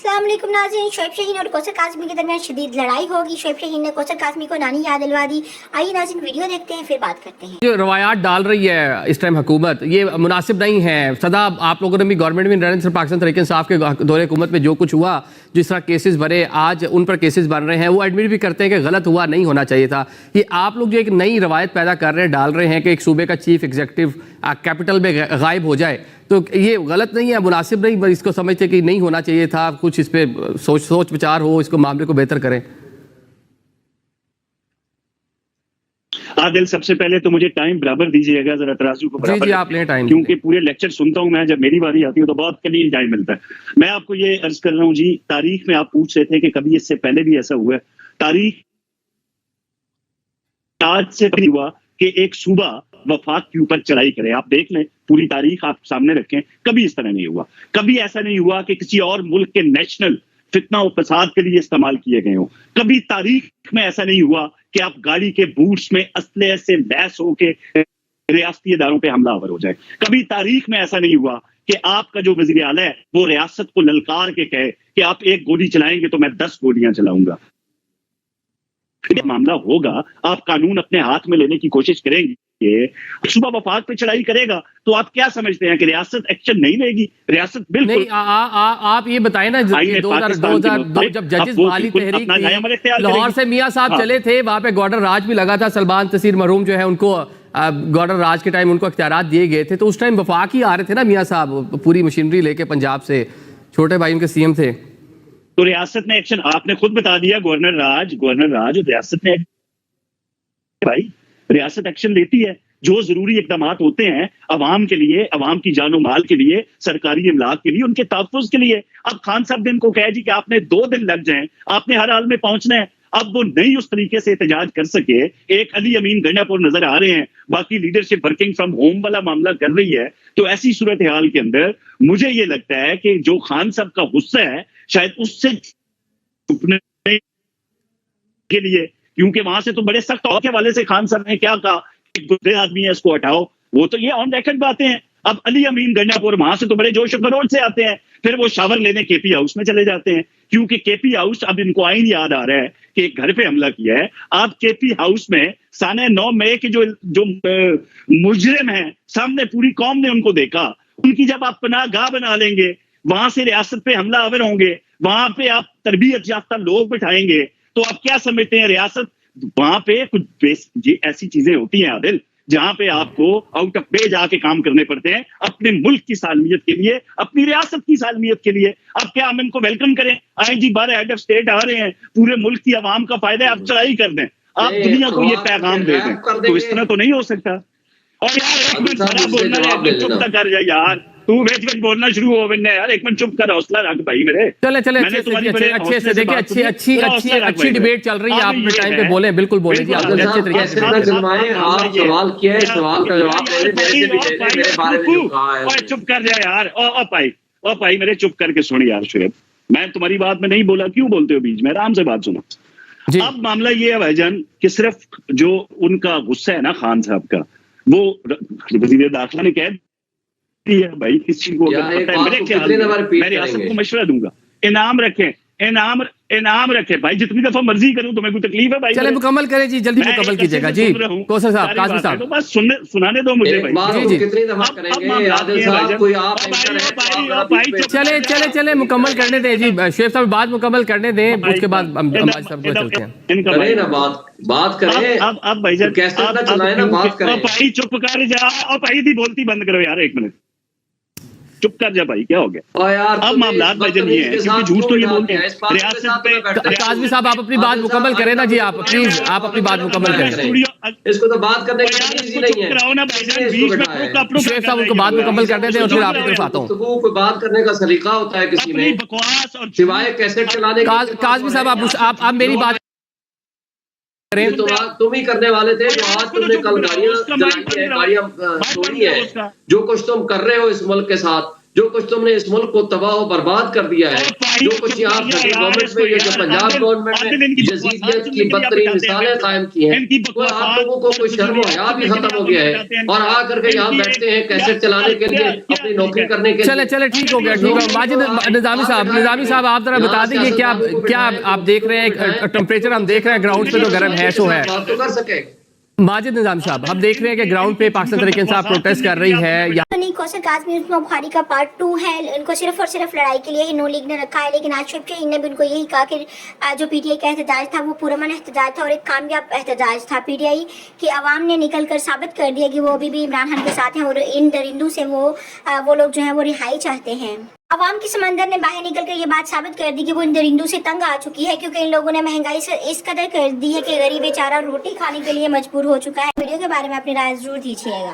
अस्सलाम वालेकुम नाज़रीन, शोएब शाहीन और कौसर काज़मी के दरमियान शदीद लड़ाई होगी। शोएब शाहीन ने कौसर काज़मी को नानी याद दिलवा दी। आइए नाज़रीन वीडियो देखते हैं, फिर बात करते हैं। जो रवायात डाल रही है इस टाइम हुकूमत, ये मुनासिब नहीं है। सदा आप लोगों ने भी, गवर्नमेंट भी, नरेंद्र पाकिस्तान तरीके इंसाफ के दौरे हुकूमत में जो कुछ हुआ, जिस तरह केसेस भरे, आज उन पर केसेस बन रहे हैं, वो एडमिट भी करते हैं कि गलत हुआ, नहीं होना चाहिए था। ये आप लोग जो एक नई रवायत पैदा कर रहे हैं, डाल रहे हैं कि एक सूबे का चीफ एग्जीक्यूटिव कैपिटल में गायब हो जाए, तो ये गलत नहीं है, मुनासिब नहीं। इसको समझते कि नहीं होना चाहिए था, कुछ इस पर सोच विचार हो, इसको मामले को बेहतर करें। आदिल, सबसे पहले तो मुझे टाइम बराबर दीजिएगा, जरा तराजू को बराबर। जी आप लें टाइम, क्योंकि पूरे लेक्चर सुनता हूं मैं, जब मेरी बारी आती है तो बहुत कलील टाइम मिलता है। मैं आपको ये अर्ज कर रहा हूं जी, तारीख में आप पूछ रहे थे कि कभी इससे पहले भी ऐसा हुआ है। तारीख आज से हुआ कि एक सूबा वफाक के ऊपर चढ़ाई करे। आप देख लें, पूरी तारीख आप सामने रखें, कभी इस तरह नहीं हुआ। कभी ऐसा नहीं हुआ कि किसी और मुल्क के नेशनल फितना और फसाद के लिए इस्तेमाल किए गए हो। कभी तारीख में ऐसा नहीं हुआ कि आप गाड़ी के बूट्स में असलहे से लैस होके रियासती इदारों पे हमलावर हो जाए। कभी तारीख में ऐसा नहीं हुआ कि आपका जो वज़ीर आला है वो रियासत को ललकार के कहे कि आप एक गोली चलाएंगे तो मैं 10 गोलियां चलाऊंगा। मामला होगा, आप कानून अपने हाथ में लेने की कोशिश करेंगे, सुबह वफाक पे चढ़ाई करेगा, तो आप क्या समझते हैं कि रियासत एक्शन नहीं लेगी? रियासत बिल्कुल नहीं। आप ये बताएं ना, 2002 जब जजेस वाली तहरीक थी, लाहौर से मियां साहब चले थे, वहां पे गवर्नर राज भी लगा था। सलमान तसीर मरहूम जो है, उनको गवर्नर राज के टाइम उनको इख्तियारात दिए गए थे, तो उस टाइम वफाक ही आ रहे थे ना मियां साहब, पूरी मशीनरी लेके पंजाब से। छोटे भाई उनके सीएम थे। तो रियासत ने एक्शन, आपने खुद बता दिया, गवर्नर राज रियासत ने, भाई रियासत एक्शन लेती है। जो जरूरी इकदाम होते हैं अवाम के लिए, अवाम की जानो माल के लिए, सरकारी इमलाक के लिए, उनके तहफ़्फ़ुज़ के लिए। अब खान साहब दिन को कहे जी कि आपने 2 दिन लग जाएं, आपने हर हाल में पहुंचना है। अब वो नहीं उस तरीके से एहतजाज कर सके। एक अली अमीन गंडापुर नजर आ रहे हैं, बाकी लीडरशिप वर्किंग फ्रॉम होम वाला मामला कर रही है। तो ऐसी सूरत हाल के अंदर मुझे ये लगता है कि जो खान साहब का गुस्सा है, शायद उससे छुपने के लिए, क्योंकि वहां से तो बड़े सख्त के हवाले से खान साहब ने क्या कहा, गुस्से आदमी है, इसको हटाओ। वो तो ये ऑन रिकॉर्ड बातें हैं। अब अली अमीन गंडापुर वहां से तो बड़े जोश खरोश से आते हैं, फिर वो शावर लेने केपी हाउस में चले जाते हैं, क्योंकि केपी हाउस, अब इनको आइन याद आ रहा है कि एक घर पे हमला किया है। आप केपी हाउस में साने 9 मई के जो मुजरिम हैं, सामने पूरी कौम ने उनको देखा। उनकी जब आप पनाहगाह बना लेंगे, वहां से रियासत पे हमला आवर होंगे, वहां पे आप तरबियत याफ्ता लोग बिठाएंगे, तो आप क्या समझते हैं रियासत, वहां पे कुछ ऐसी चीजें होती हैं आदिल, जहां पे आपको आउट ऑफ पे जाके काम करने पड़ते हैं अपने मुल्क की सालमियत के लिए, अपनी रियासत की सालमियत के लिए। अब क्या हम इनको वेलकम करें? आए जी 12 हेड ऑफ स्टेट आ रहे हैं, पूरे मुल्क की आवाम का फायदा है, आप चढ़ाई कर दें, आप दुनिया को ये पैगाम दे दें, तो इस तरह तो नहीं हो सकता। और यार एक मिनट बोलना है, चुप तक कर जाए यार, तू वेच बोलना शुरू हो गया यार, एक मिनट चुप कर, हौसला रख भाई मेरे। चले अच्छे से देखिए, अच्छी डिबेट चल रही है, आप अपने टाइम पे बोले, बिल्कुल बोले जी, आपने अच्छे तरीके से आप सवाल किया है, सवाल का जवाब चुप कर जाए यार। ओ भाई मेरे, चुप करके सुन यार शोएब, मैं तुम्हारी बात में नहीं बोला, क्यों बोलते हो बीच में? आराम से बात सुनो। अब मामला ये है भाईजान कि सिर्फ जो उनका गुस्सा है ना खान साहब का, वो वज़ीर दाखिला ने कह दिया भाई, किसी को मैं रियासत को मशवरा दूंगा, इनाम रखें भाई, जितनी दफा मर्जी करूं, तुम्हें कोई तकलीफ है भाई? चले मुकम्मल करें जी, जल्दी मुकम्मल कीजिएगा जी कौसर साहब, काज़मी साहब, तो बस सुनाने दो मुझे भाई। जी कितनी दफा करेंगे आदिल साहब, कोई आप चले मुकम्मल करने दें जी, शोएब साहब बात मुकम्मल करने दें, उसके बाद हम सब चलते हैं ना, बात करें। अब भाईजान कैसे ना चलाए ना, बात करें। भाई चुप कर जा, और भाई दी बोलती बंद करो यार, एक मिनट चुप कर जा भाई, क्या हो गया? यार अब मामला भाईजान ये है, क्योंकि झूठ तो ये बोलते हैं रियासत पे। काज़मी साहब आप अपनी बात मुकम्मल करें ना जी, आप प्लीज आप अपनी बात मुकम्मल करें। इसको तो बात करने की नहीं है, शोएब साहब उनको बात मुकम्मल करने दें और फिर आपकी तरफ आता हूँ। कोई बात करने का सलीका होता है किसी में, बकवास और सिवाय कैसेट चलाने। काज़मी साहब आप मेरी बात, तो तुम ही करने वाले थे, जो आज तुमने कल गाड़ियां तोड़ी है, जो कुछ तुम कर रहे हो इस मुल्क के साथ, जो कुछ तुमने इस मुल्क को तबाह और बर्बाद कर दिया है, जो कुछ यहाँ गवर्नमेंट में, ये जो पंजाब गवर्नमेंट ने यजीदियत की बदतरीन मिसालें कायम की हैं, वो आप लोगों को कोई शर्म हया भी खत्म हो गया है और आकर के यहाँ बैठते हैं कैसेट चलाने के लिए, अपनी नौकरी करने के लिए। चले चले ठीक हो गया, ठीक है। माजिद निजामी साहब आप जरा बता दीजिए क्या आप देख रहे हैं, टेम्परेचर हम देख रहे हैं ग्राउंड पे तो गर्म है शो है। बात तो कर सके माजिद निजामी साहब, हम देख रहे हैं कि ग्राउंड पे पाकिस्तान तहरीक इंसाफ प्रोटेस्ट कर रही है या नहीं, कौसर काज़मी उस्मान बुखारी का पार्ट 2 है। उनको सिर्फ और सिर्फ लड़ाई के लिए ही नो लीग ने रखा है, लेकिन आज शोएब शाहीन ने भी उनको यही कहा कि जो पीटीआई का एहतजाज था वो पुरअमन एहतजाज था और एक कामयाब एहतजाज था। पीटीआई की आवाम ने निकल कर साबित कर दिया कि वो अभी भी इमरान खान के साथ हैं और इन दरिंदों से वो लोग जो हैं वो रिहाई चाहते हैं। अवाम के समंदर ने बाहर निकल कर ये बात साबित कर दी कि वो इन दरिंदों से तंग आ चुकी है, क्योंकि इन लोगों ने महंगाई से इस कदर कर दी है कि गरीब बेचारा रोटी खाने के लिए मजबूर हो चुका है। वीडियो के बारे में अपनी राय जरूर दीजिएगा।